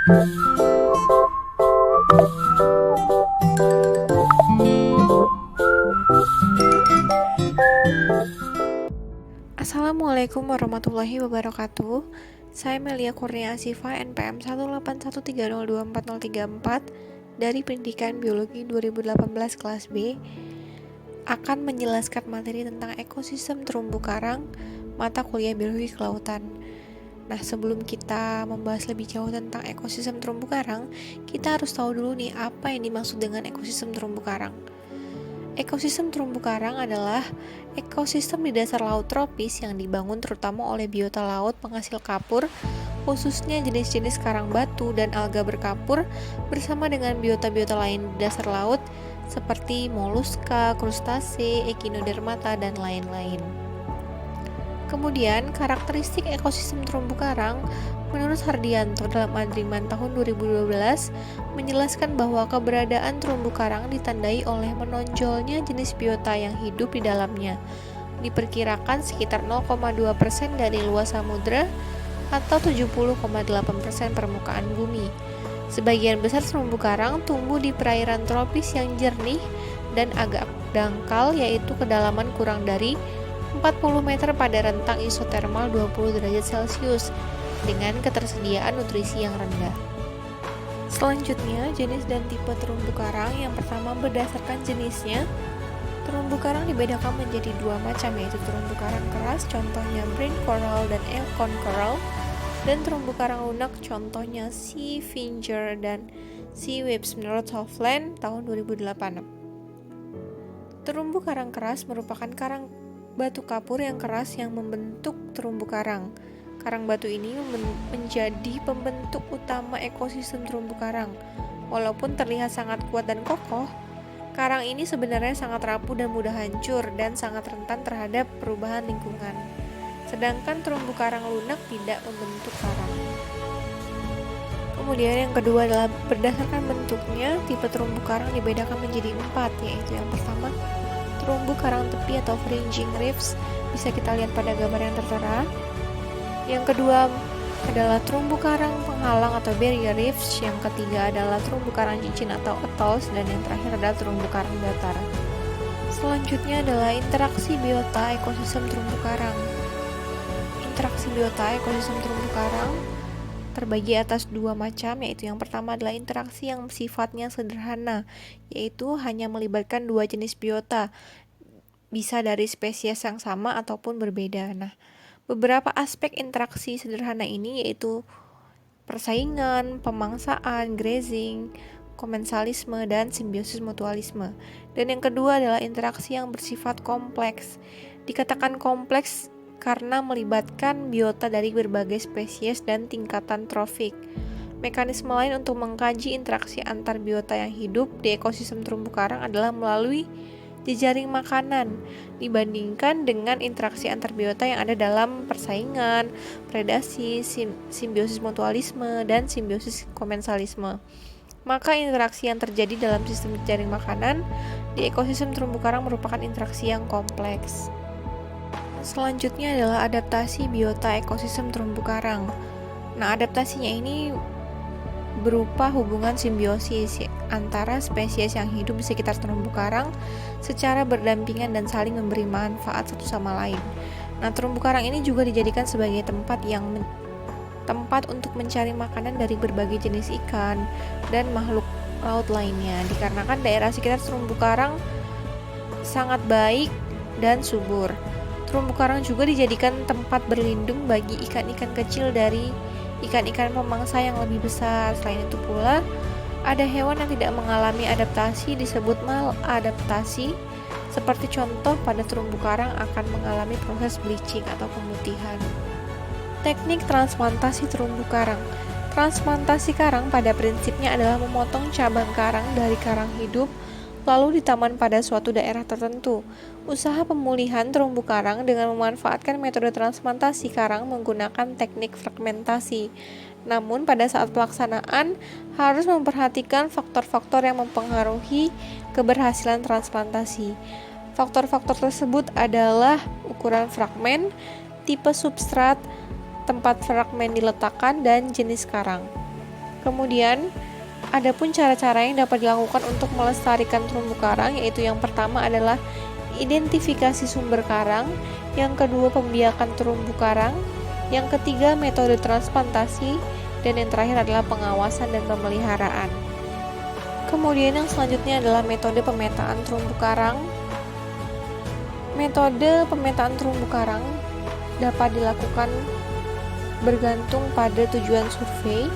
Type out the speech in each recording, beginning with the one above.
Assalamualaikum warahmatullahi wabarakatuh. Saya Melia Kurnia Asifa, NPM 181302404 dari Pendidikan Biologi 2018 kelas B, akan menjelaskan materi tentang ekosistem terumbu karang mata kuliah biologi kelautan. Nah, sebelum kita membahas lebih jauh tentang ekosistem terumbu karang, kita harus tahu dulu nih apa yang dimaksud dengan ekosistem terumbu karang. Ekosistem terumbu karang adalah ekosistem di dasar laut tropis yang dibangun terutama oleh biota laut penghasil kapur, khususnya jenis-jenis karang batu dan alga berkapur bersama dengan biota-biota lain di dasar laut seperti moluska, krustase, echinodermata, dan lain-lain. Kemudian, karakteristik ekosistem terumbu karang menurut Hardianto dalam Adriman tahun 2012 menjelaskan bahwa keberadaan terumbu karang ditandai oleh menonjolnya jenis biota yang hidup di dalamnya. Diperkirakan sekitar 0,2% dari luas samudra atau 70,8% permukaan bumi. Sebagian besar terumbu karang tumbuh di perairan tropis yang jernih dan agak dangkal, yaitu kedalaman kurang dari 40 meter pada rentang isotermal 20 derajat Celcius dengan ketersediaan nutrisi yang rendah. Selanjutnya, jenis dan tipe terumbu karang. Yang pertama, berdasarkan jenisnya, terumbu karang dibedakan menjadi dua macam, yaitu terumbu karang keras, contohnya brine coral dan acorn coral, dan terumbu karang lunak, contohnya sea vinger dan sea webs menurut Hovland tahun 2008. Terumbu karang keras merupakan karang batu kapur yang keras yang membentuk terumbu karang. Karang batu ini menjadi pembentuk utama ekosistem terumbu karang. Walaupun terlihat sangat kuat dan kokoh, karang ini sebenarnya sangat rapuh dan mudah hancur dan sangat rentan terhadap perubahan lingkungan. Sedangkan terumbu karang lunak tidak membentuk karang. Kemudian yang kedua adalah berdasarkan bentuknya, tipe terumbu karang dibedakan menjadi 4, yaitu yang pertama, terumbu karang tepi atau fringing reefs, bisa kita lihat pada gambar yang tertera. Yang kedua adalah terumbu karang penghalang atau barrier reefs. Yang ketiga adalah terumbu karang cincin atau atolls, dan yang terakhir adalah terumbu karang datar. Selanjutnya adalah interaksi biota ekosistem terumbu karang. Interaksi biota ekosistem terumbu karang terbagi atas dua macam, yaitu yang pertama adalah interaksi yang sifatnya sederhana, yaitu hanya melibatkan dua jenis biota, bisa dari spesies yang sama ataupun berbeda. Nah, beberapa aspek interaksi sederhana ini yaitu persaingan, pemangsaan, grazing, komensalisme, dan simbiosis mutualisme. Dan yang kedua adalah interaksi yang bersifat kompleks. Dikatakan kompleks karena melibatkan biota dari berbagai spesies dan tingkatan trofik. Mekanisme lain untuk mengkaji interaksi antar biota yang hidup di ekosistem terumbu karang adalah melalui jejaring makanan dibandingkan dengan interaksi antar biota yang ada dalam persaingan, predasi, simbiosis mutualisme, dan simbiosis komensalisme. Maka interaksi yang terjadi dalam sistem jejaring makanan di ekosistem terumbu karang merupakan interaksi yang kompleks. Selanjutnya adalah adaptasi biota ekosistem terumbu karang. Nah, adaptasinya ini berupa hubungan simbiosis antara spesies yang hidup di sekitar terumbu karang secara berdampingan dan saling memberi manfaat satu sama lain. Nah, terumbu karang ini juga dijadikan sebagai tempat untuk mencari makanan dari berbagai jenis ikan dan makhluk laut lainnya, dikarenakan daerah sekitar terumbu karang sangat baik dan subur. Terumbu karang juga dijadikan tempat berlindung bagi ikan-ikan kecil dari ikan-ikan pemangsa yang lebih besar. Selain itu pula, ada hewan yang tidak mengalami adaptasi disebut maladaptasi, seperti contoh pada terumbu karang akan mengalami proses bleaching atau pemutihan. Teknik transplantasi terumbu karang. Transplantasi karang pada prinsipnya adalah memotong cabang karang dari karang hidup lalu ditaman pada suatu daerah tertentu. Usaha pemulihan terumbu karang dengan memanfaatkan metode transplantasi karang menggunakan teknik fragmentasi. Namun pada saat pelaksanaan harus memperhatikan faktor-faktor yang mempengaruhi keberhasilan transplantasi. Faktor-faktor tersebut adalah ukuran fragmen, tipe substrat, tempat fragmen diletakkan, dan jenis karang. Kemudian, ada pun cara-cara yang dapat dilakukan untuk melestarikan terumbu karang, yaitu yang pertama adalah identifikasi sumber karang, yang kedua pembiakan terumbu karang, yang ketiga metode transplantasi, dan yang terakhir adalah pengawasan dan pemeliharaan. Kemudian yang selanjutnya adalah metode pemetaan terumbu karang. Metode pemetaan terumbu karang dapat dilakukan bergantung pada tujuan survei,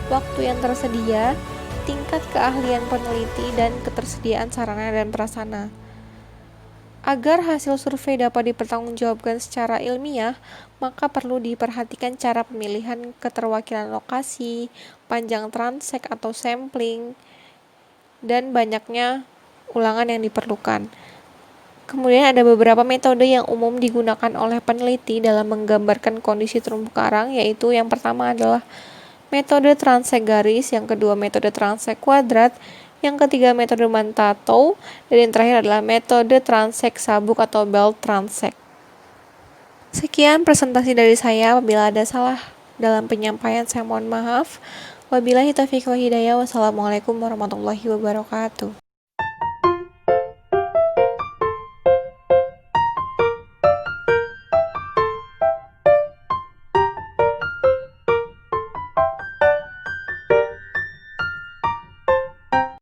waktu yang tersedia, tingkat keahlian peneliti, dan ketersediaan sarana dan prasarana. Agar hasil survei dapat dipertanggungjawabkan secara ilmiah, maka perlu diperhatikan cara pemilihan keterwakilan lokasi, panjang transek atau sampling, dan banyaknya ulangan yang diperlukan. Kemudian ada beberapa metode yang umum digunakan oleh peneliti dalam menggambarkan kondisi terumbu karang, yaitu yang pertama adalah metode transek garis, yang kedua metode transek kuadrat, yang ketiga metode Mantato, dan yang terakhir adalah metode transek sabuk atau belt transek. Sekian presentasi dari saya. Apabila ada salah dalam penyampaian, saya mohon maaf. Wabillahi taufiq wal hidayah. Wassalamualaikum warahmatullahi wabarakatuh.